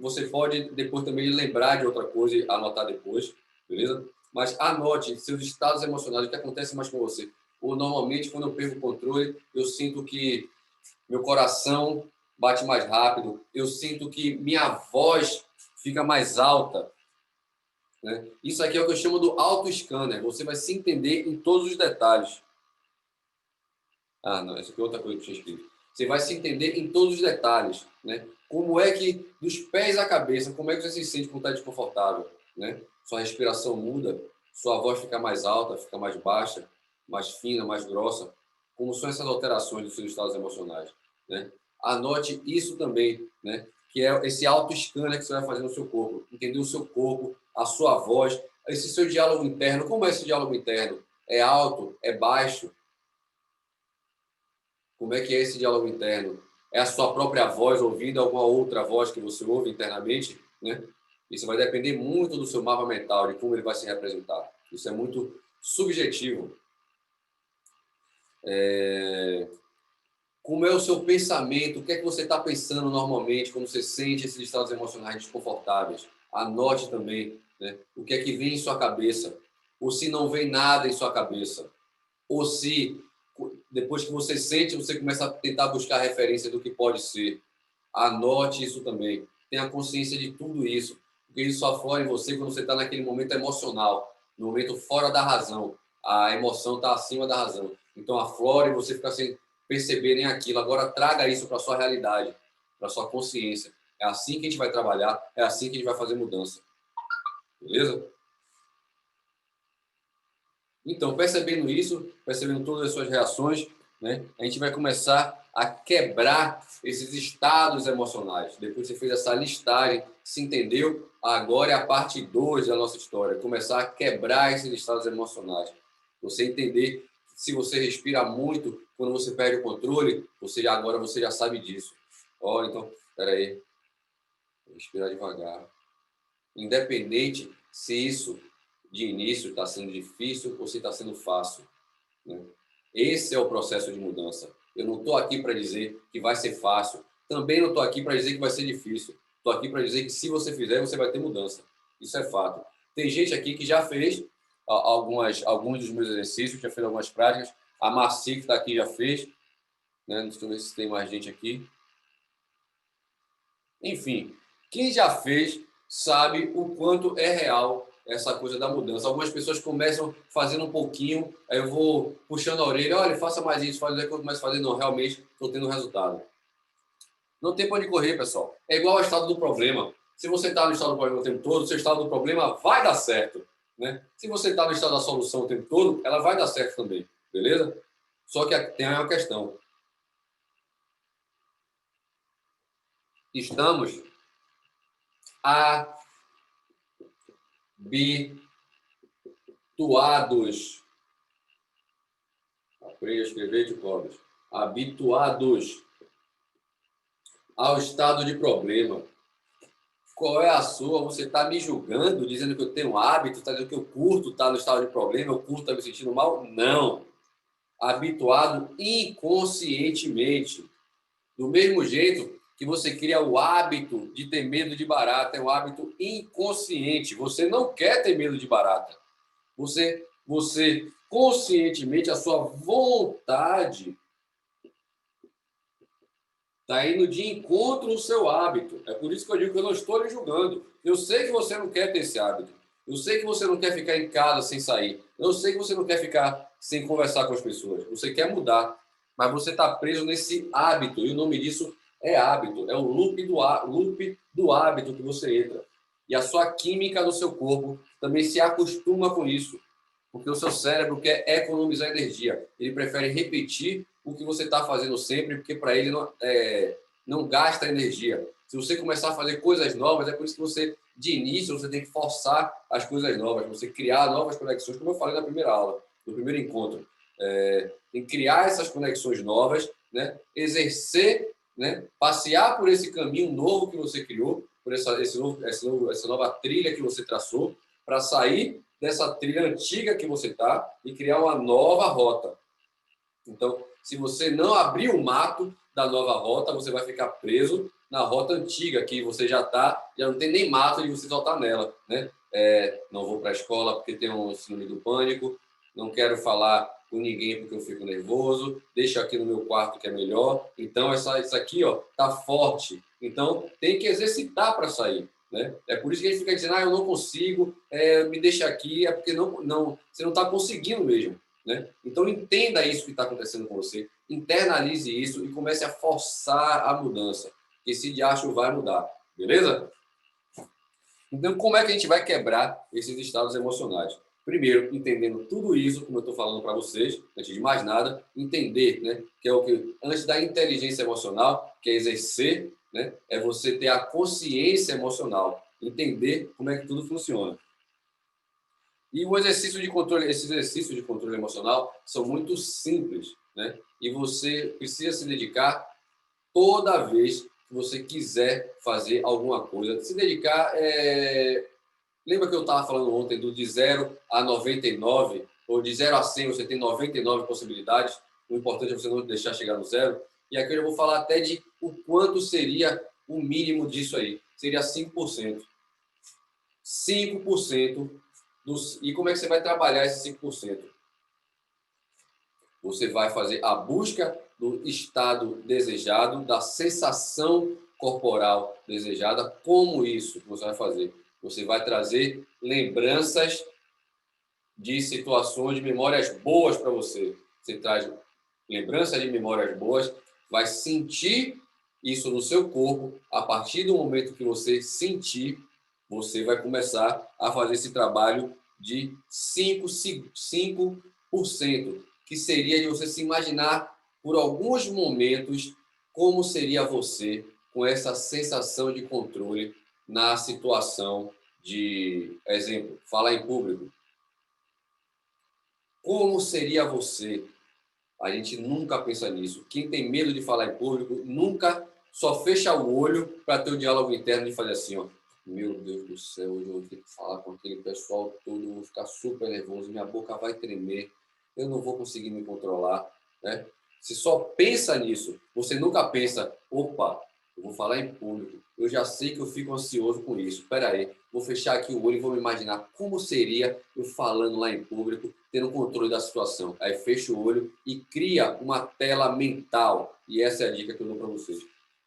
Você pode depois também lembrar de outra coisa e anotar depois, beleza? Mas anote seus estados emocionais, o que acontece mais com você. Ou, normalmente, quando eu perco o controle, eu sinto que meu coração bate mais rápido, eu sinto que minha voz fica mais alta, né? Isso aqui é o que eu chamo do auto-scanner. Você vai se entender em todos os detalhes. Não, essa aqui é outra coisa que eu tinha escrito. Você vai se entender em todos os detalhes, né? Como é que, dos pés à cabeça, como é que você se sente quando está desconfortável, né? Sua respiração muda, sua voz fica mais alta, fica mais baixa, mais fina, mais grossa. Como são essas alterações dos seus estados emocionais, né? Anote isso também, né? Que é esse auto-scanner que você vai fazer no seu corpo. Entender o seu corpo, a sua voz, esse seu diálogo interno. Como é esse diálogo interno? É alto? É baixo? Como é que é esse diálogo interno? É a sua própria voz ouvindo alguma outra voz que você ouve internamente, né? Isso vai depender muito do seu mapa mental, de como ele vai se representar. Isso é muito subjetivo. Como é o seu pensamento? O que é que você está pensando normalmente quando você sente esses estados emocionais desconfortáveis? Anote também, né? O que é que vem em sua cabeça? Ou se não vem nada em sua cabeça? Ou se, depois que você sente, você começa a tentar buscar referência do que pode ser. Anote isso também. Tenha consciência de tudo isso, porque isso só aflora em você quando você está naquele momento emocional, no momento fora da razão. A emoção está acima da razão. Então, aflora e você fica sem perceber nem aquilo. Agora, traga isso para a sua realidade, para a sua consciência. É assim que a gente vai trabalhar, é assim que a gente vai fazer mudança. Beleza? Então, percebendo isso, percebendo todas as suas reações, né, a gente vai começar a quebrar esses estados emocionais. Depois que você fez essa listagem, se entendeu? Agora é a parte 2 da nossa história, começar a quebrar esses estados emocionais. Você entender que se você respira muito, quando você perde o controle, agora você já sabe disso. Então, espera aí. Respirar devagar. Independente se isso de início está sendo difícil ou se está sendo fácil, né? Esse é o processo de mudança. Eu não estou aqui para dizer que vai ser fácil. Também não estou aqui para dizer que vai ser difícil. Estou aqui para dizer que se você fizer, você vai ter mudança. Isso é fato. Tem gente aqui que já fez alguns dos meus exercícios, já fez algumas práticas. A Marci, que está aqui, já fez. Né? Deixa eu ver se tem mais gente aqui. Enfim, quem já fez sabe o quanto é real essa coisa da mudança. Algumas pessoas começam fazendo um pouquinho, aí eu vou puxando a orelha, olha, faça mais isso, faz isso, eu começo a fazer, não, realmente estou tendo resultado. Não tem para onde correr, pessoal. É igual ao estado do problema. Se você está no estado do problema o tempo todo, o seu estado do problema vai dar certo, né? Se você está no estado da solução o tempo todo, ela vai dar certo também, beleza? Só que tem uma questão. Estamos habituados. Aprenda a escrever de cobras. Habituados ao estado de problema. Qual é a sua? Você está me julgando, dizendo que eu tenho hábito, está dizendo que eu curto estar no estado de problema, eu curto estar me sentindo mal? Não. Habituado inconscientemente. Do mesmo jeito que você cria o hábito de ter medo de barata, é um hábito inconsciente. Você não quer ter medo de barata. Você conscientemente, a sua vontade está indo de encontro ao seu hábito. É por isso que eu digo que eu não estou lhe julgando. Eu sei que você não quer ter esse hábito. Eu sei que você não quer ficar em casa sem sair. Eu sei que você não quer ficar sem conversar com as pessoas. Você quer mudar. Mas você está preso nesse hábito. E o nome disso é hábito. É o loop do hábito que você entra. E a sua química do seu corpo também se acostuma com isso. Porque o seu cérebro quer economizar energia. Ele prefere repetir o que você está fazendo sempre, porque para ele não gasta energia. Se você começar a fazer coisas novas, é por isso que você, de início, você tem que forçar as coisas novas, você criar novas conexões, como eu falei na primeira aula, no primeiro encontro. Tem que criar essas conexões novas, né? Exercer, né? Passear por esse caminho novo que você criou, por essa nova trilha que você traçou, para sair dessa trilha antiga que você está e criar uma nova rota. Então, se você não abrir o mato da nova rota, você vai ficar preso na rota antiga, que você já não tem nem mato e você só está nela, né? Não vou para a escola porque tenho um síndrome do pânico, não quero falar com ninguém porque eu fico nervoso, deixo aqui no meu quarto que é melhor. Então, isso aqui está forte. Então, tem que exercitar para sair. Né? É por isso que a gente fica dizendo, eu não consigo, me deixa aqui, é porque você não está conseguindo mesmo. Né? Então, entenda isso que está acontecendo com você, internalize isso e comece a forçar a mudança, que esse diacho vai mudar, beleza? Então, como é que a gente vai quebrar esses estados emocionais? Primeiro, entendendo tudo isso, como eu estou falando para vocês, antes de mais nada, entender, né, que é o que, antes da inteligência emocional, que é exercer, né, é você ter a consciência emocional, entender como é que tudo funciona. E esses exercícios de controle emocional são muito simples, né? E você precisa se dedicar toda vez que você quiser fazer alguma coisa. Se dedicar, lembra que eu estava falando ontem de 0 a 99, ou de 0 a 100 você tem 99 possibilidades, o importante é você não deixar chegar no zero. E aqui eu vou falar até de o quanto seria o mínimo disso aí. Seria 5%. 5%. E como é que você vai trabalhar esse 5%? Você vai fazer a busca do estado desejado, da sensação corporal desejada. Como isso que você vai fazer? Você vai trazer lembranças de situações, de memórias boas para você. Você traz lembranças de memórias boas, vai sentir isso no seu corpo. A partir do momento que você sentir, você vai começar a fazer esse trabalho de 5%, que seria de você se imaginar por alguns momentos como seria você com essa sensação de controle na situação de, exemplo, falar em público. Como seria você? A gente nunca pensa nisso. Quem tem medo de falar em público nunca só fecha o olho para ter o diálogo interno de fazer assim, ó. Meu Deus do céu, hoje eu vou ter que falar com aquele pessoal todo, eu vou ficar super nervoso, minha boca vai tremer, eu não vou conseguir me controlar, né? Você só pensa nisso, você nunca pensa, opa, eu vou falar em público, eu já sei que eu fico ansioso com isso, espera aí, vou fechar aqui o olho e vou me imaginar como seria eu falando lá em público, tendo controle da situação. Aí fecha o olho e cria uma tela mental, e essa é a dica que eu dou para vocês.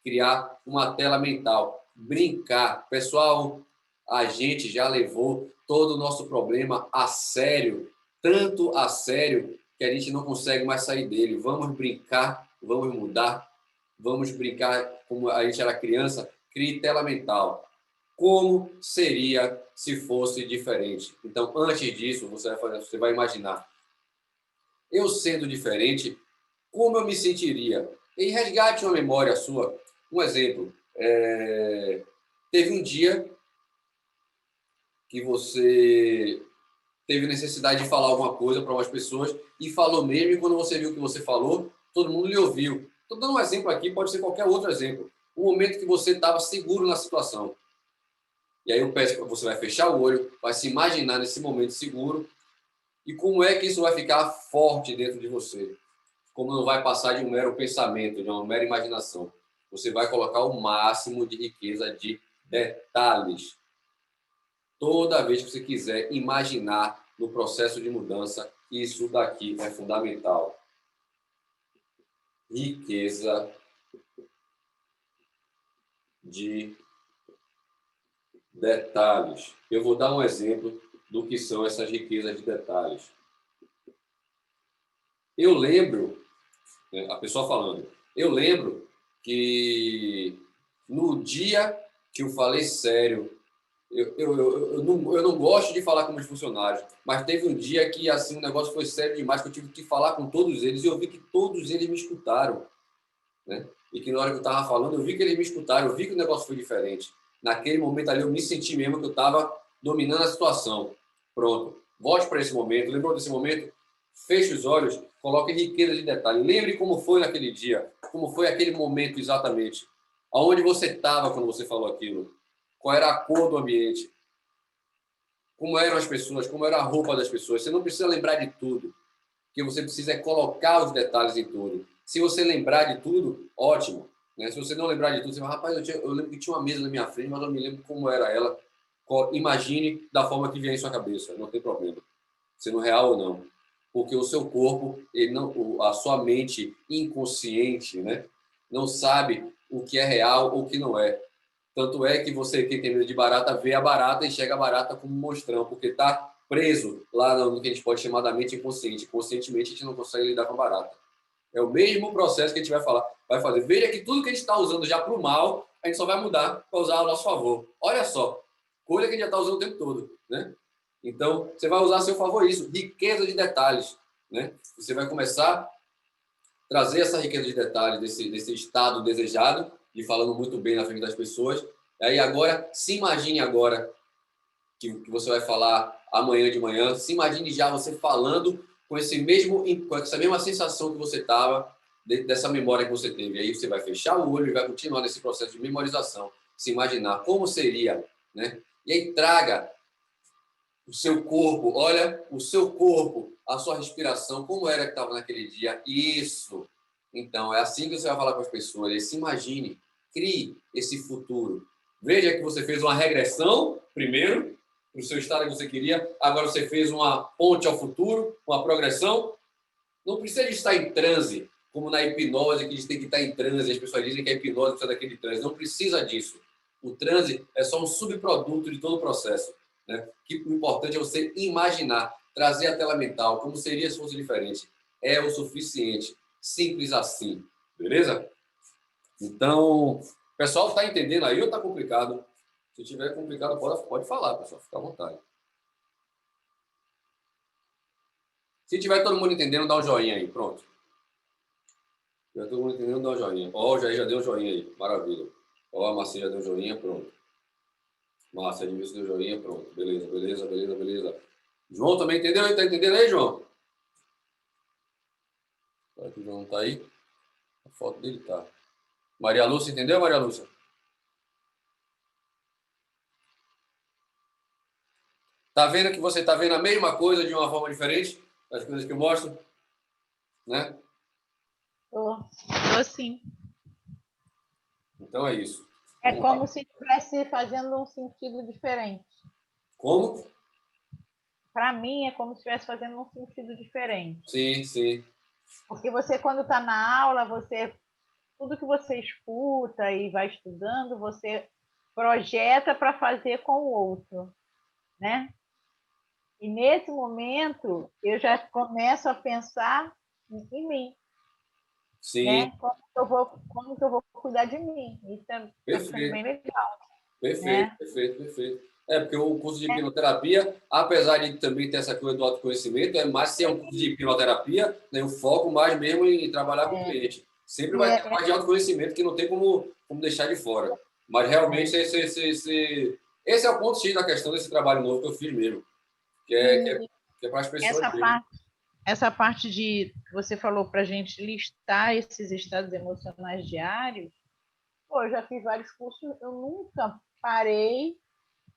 Criar uma tela mental, brincar. Pessoal, a gente já levou todo o nosso problema a sério, tanto a sério que a gente não consegue mais sair dele. Vamos brincar, vamos mudar, vamos brincar como a gente era criança, crie tela mental. Como seria se fosse diferente? Então, antes disso, você vai imaginar, eu sendo diferente, como eu me sentiria? E resgate uma memória sua. Um exemplo, teve um dia que você teve necessidade de falar alguma coisa para umas pessoas e falou mesmo, e quando você viu o que você falou, todo mundo lhe ouviu. Estou dando um exemplo aqui, pode ser qualquer outro exemplo. O momento que você estava seguro na situação. E aí eu peço para você vai fechar o olho, vai se imaginar nesse momento seguro e como é que isso vai ficar forte dentro de você. Como não vai passar de um mero pensamento, de uma mera imaginação. Você vai colocar o máximo de riqueza de detalhes. Toda vez que você quiser imaginar no processo de mudança, isso daqui é fundamental. Riqueza de detalhes. Eu vou dar um exemplo do que são essas riquezas de detalhes. Eu lembro, a pessoa falando, eu lembro que no dia que eu falei sério, eu não gosto de falar com os funcionários, mas teve um dia que assim, o negócio foi sério demais, que eu tive que falar com todos eles e eu vi que todos eles me escutaram. Né? E que na hora que eu estava falando, eu vi que eles me escutaram, eu vi que o negócio foi diferente. Naquele momento ali, eu me senti mesmo que eu estava dominando a situação. Pronto. Volte para esse momento. Lembrou desse momento? Feche os olhos, coloque riqueza de detalhe. Lembre como foi naquele dia, como foi aquele momento exatamente. Aonde você estava quando você falou aquilo? Qual era a cor do ambiente? Como eram as pessoas? Como era a roupa das pessoas? Você não precisa lembrar de tudo. O que você precisa é colocar os detalhes em tudo. Se você lembrar de tudo, ótimo. Né? Se você não lembrar de tudo, você fala, rapaz, eu lembro que tinha uma mesa na minha frente, mas eu não me lembro como era ela. Imagine da forma que vier em sua cabeça, não tem problema. Sendo real ou não. Porque o seu corpo, ele não, a sua mente inconsciente, né, não sabe o que é real ou o que não é. Tanto é que você, que tem medo de barata, vê a barata e enxerga a barata como um monstrão, porque está preso lá no que a gente pode chamar da mente inconsciente. Conscientemente, a gente não consegue lidar com a barata. É o mesmo processo que a gente vai fazer. Veja que tudo que a gente está usando já para o mal, a gente só vai mudar para usar ao nosso favor. Olha só, coisa que a gente já está usando o tempo todo, né? Então, você vai usar a seu favor isso, riqueza de detalhes, né? Você vai começar a trazer essa riqueza de detalhes desse estado desejado, e falando muito bem na frente das pessoas. E aí agora, se imagine agora que você vai falar amanhã de manhã, se imagine já você falando com com essa mesma sensação que você estava dessa memória que você teve. Aí você vai fechar o olho e vai continuar nesse processo de memorização, se imaginar como seria, né? E aí traga o seu corpo, olha o seu corpo, a sua respiração, como era que estava naquele dia. Isso. Então, é assim que você vai falar com as pessoas. E se imagine, crie esse futuro. Veja que você fez uma regressão, primeiro, para o seu estado que você queria. Agora você fez uma ponte ao futuro, uma progressão. Não precisa de estar em transe, como na hipnose, que a gente tem que estar em transe. As pessoas dizem que a hipnose precisa daquele transe. Não precisa disso. O transe é só um subproduto de todo o processo. Né? Que o importante é você imaginar, trazer a tela mental, como seria se fosse diferente. É o suficiente. Simples assim. Beleza? Então, o pessoal está entendendo aí ou está complicado? Se tiver complicado, pode falar, pessoal. Fica à vontade. Se tiver todo mundo entendendo, dá um joinha aí. Pronto. Se tiver todo mundo entendendo, dá um joinha. Ó, o Jair já deu um joinha aí. Maravilha. Ó, a Marcia já deu um joinha. Pronto. Márcia, Edmilson deu joinha. Pronto. Beleza, beleza, beleza, beleza. João também entendeu? Está entendendo aí, João? Será que o João não está aí? A foto dele tá. Maria Lúcia, entendeu, Maria Lúcia? Tá vendo que você tá vendo a mesma coisa de uma forma diferente? As coisas que eu mostro, né? Tô sim. Então é isso. É Vamos como lá. se estivesse fazendo um sentido diferente. Como? Para mim, é como se estivesse fazendo um sentido diferente. Sim, sim. Porque você, quando está na aula, tudo que você escuta e vai estudando, você projeta para fazer com o outro, né? E nesse momento, eu já começo a pensar em mim, Sim, né? Como que eu vou cuidar de mim? Isso tá ficando perfeito. bem legal, Perfeito, né? perfeito, perfeito. É, porque o curso de hipnoterapia, apesar de também ter essa coisa do autoconhecimento, é mais se é um curso de hipnoterapia, né, o foco mais mesmo em trabalhar com o cliente. Sempre E vai ter a parte de autoconhecimento que não tem como deixar de fora. Mas realmente esse é o ponto X da questão desse trabalho novo que eu fiz mesmo, que é para as pessoas mesmo. Essa parte de que você falou para a gente listar esses estados emocionais diários, pô, eu já fiz vários cursos, eu nunca parei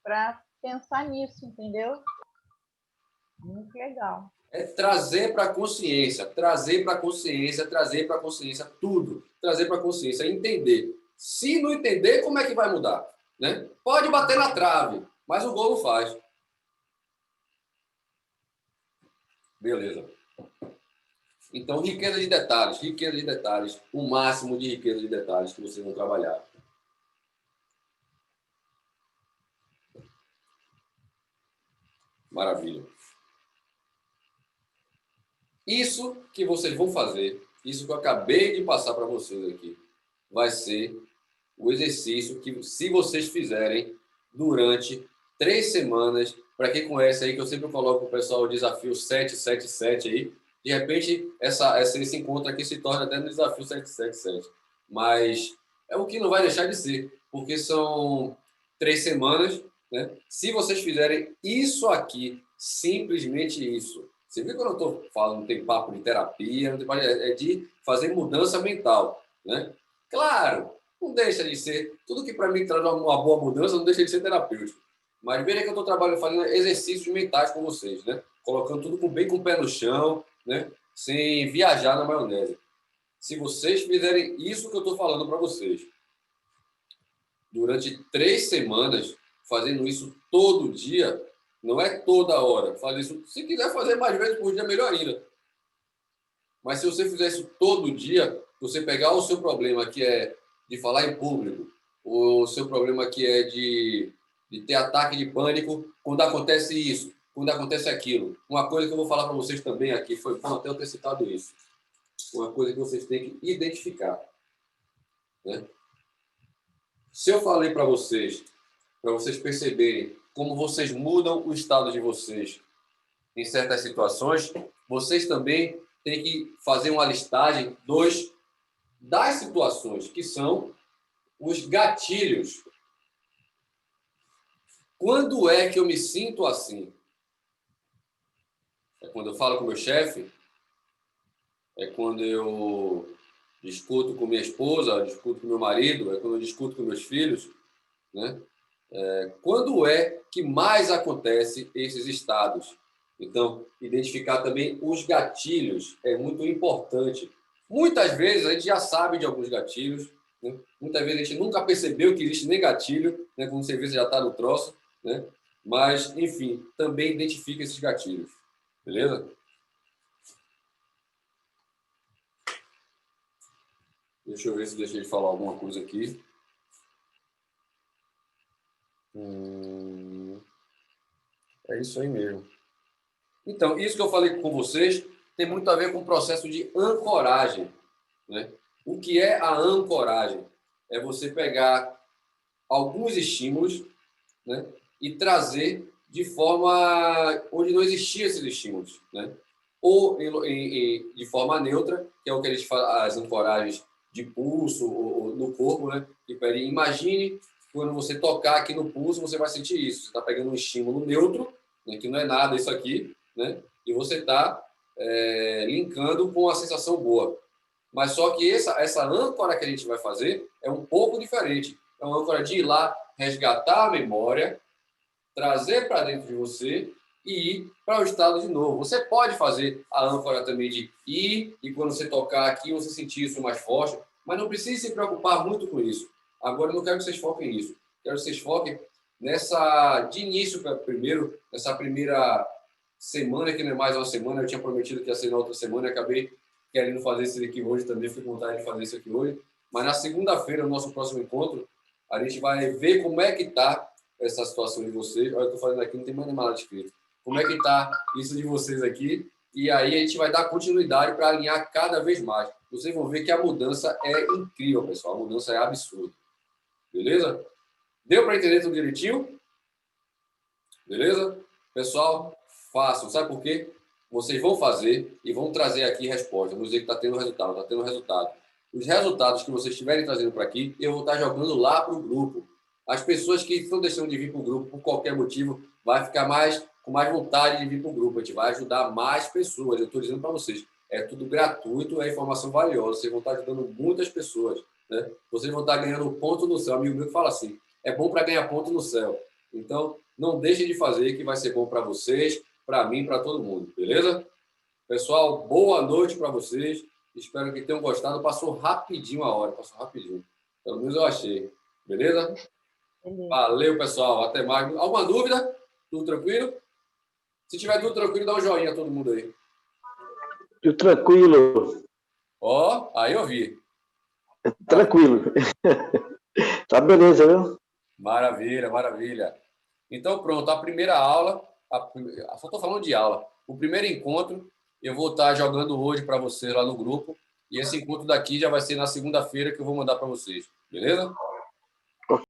para pensar nisso, entendeu? Muito legal. É trazer para a consciência, trazer para a consciência, trazer para a consciência tudo, trazer para a consciência, entender. Se não entender, como é que vai mudar? Né? Pode bater na trave, mas o gol não faz. Beleza. Então, riqueza de detalhes, o máximo de riqueza de detalhes que vocês vão trabalhar. Maravilha. Isso que vocês vão fazer, isso que eu acabei de passar para vocês aqui, vai ser o exercício que, se vocês fizerem durante 3 semanas, para quem conhece aí, que eu sempre coloco para o pessoal o desafio 777 aí, de repente esse encontro aqui se torna até no desafio 777. Mas é o que não vai deixar de ser, porque são 3 semanas, né? Se vocês fizerem isso aqui, simplesmente isso. Você viu que eu não estou falando, não tem papo de terapia, não tem papo é de fazer mudança mental, né? Claro, não deixa de ser. Tudo que para mim traz uma boa mudança não deixa de ser terapêutico. Mas veja que eu estou trabalhando, fazendo exercícios mentais com vocês, né? Colocando tudo bem com o pé no chão, né? Sem viajar na maionese. Se vocês fizerem isso que eu estou falando para vocês, durante 3 semanas, fazendo isso todo dia, não é toda hora. Fazer isso, se quiser fazer mais vezes por dia, melhor ainda. Mas se você fizer isso todo dia, você pegar o seu problema, que é de falar em público, o seu problema que é de ter ataque de pânico, quando acontece isso, quando acontece aquilo. Uma coisa que eu vou falar para vocês também aqui, foi bom até eu ter citado isso. Uma coisa que vocês têm que identificar. Né? Se eu falei para vocês perceberem como vocês mudam o estado de vocês em certas situações, vocês também têm que fazer uma listagem das situações, que são os gatilhos. Quando é que eu me sinto assim? É quando eu falo com meu chefe? É quando eu discuto com minha esposa, discuto com meu marido? É quando eu discuto com meus filhos? Né? Quando é que mais acontece esses estados? Então, identificar também os gatilhos é muito importante. Muitas vezes a gente já sabe de alguns gatilhos, né? Muitas vezes a gente nunca percebeu que existe nem gatilho, né? Quando você vê, você já está no troço, né? Mas, enfim, também identifica esses gatilhos. Beleza? Deixa eu ver se deixei de falar alguma coisa aqui. É isso aí mesmo. Então, isso que eu falei com vocês tem muito a ver com o processo de ancoragem. Né? O que é a ancoragem? É você pegar alguns estímulos, né, e trazer de forma onde não existiam esses estímulos. Né? Ou de forma neutra, que é o que a gente fala, as ancoragens de pulso ou no corpo, né? Que pede, imagine quando você tocar aqui no pulso, você vai sentir isso. Você está pegando um estímulo neutro, né, que não é nada isso aqui, né? E você está linkando com a sensação boa. Mas só que essa âncora que a gente vai fazer é um pouco diferente. É uma âncora de ir lá, resgatar a memória, trazer para dentro de você e ir para o estado de novo. Você pode fazer a âncora também de ir e quando você tocar aqui, você sentir isso mais forte, mas não precisa se preocupar muito com isso. Agora, eu não quero que vocês foquem nisso. Quero que vocês foquem de início, primeiro, nessa primeira semana, que não é mais uma semana, eu tinha prometido que ia ser na outra semana, e acabei querendo fazer isso aqui hoje também, fiquei com vontade de fazer isso aqui hoje. Mas na segunda-feira, no nosso próximo encontro, a gente vai ver como é que está essa situação de vocês. Olha, eu estou fazendo aqui, não tem mais nada escrito. Como é que está isso de vocês aqui? E aí a gente vai dar continuidade para alinhar cada vez mais. Vocês vão ver que a mudança é incrível, pessoal. A mudança é absurda. Beleza? Deu para entender tudo direitinho? Beleza? Pessoal, façam. Sabe por quê? Vocês vão fazer e vão trazer aqui resposta. Vamos dizer que está tendo resultado, está tendo resultado. Os resultados que vocês estiverem trazendo para aqui, eu vou estar jogando lá para o grupo. As pessoas que estão deixando de vir para o grupo por qualquer motivo, vai ficar com mais vontade de vir para o grupo. A gente vai ajudar mais pessoas. Eu estou dizendo para vocês, é tudo gratuito, é informação valiosa. Vocês vão estar ajudando muitas pessoas, né? Vocês vão estar ganhando ponto no céu. Amigo meu que fala assim, é bom para ganhar ponto no céu. Então, não deixem de fazer, que vai ser bom para vocês, para mim, para todo mundo. Beleza? Pessoal, boa noite para vocês. Espero que tenham gostado. Passou rapidinho a hora, passou rapidinho. Pelo menos eu achei. Beleza? Valeu, pessoal. Até mais. Alguma dúvida? Tudo tranquilo? Se tiver tudo tranquilo, dá um joinha a todo mundo aí. Tudo tranquilo. Ó, aí eu vi. Tranquilo. Tá beleza, viu? Maravilha, maravilha. Então, pronto. A primeira aula, só estou falando de aula. O primeiro encontro, eu vou estar jogando hoje para vocês lá no grupo. E esse encontro daqui já vai ser na segunda-feira que eu vou mandar para vocês. Beleza?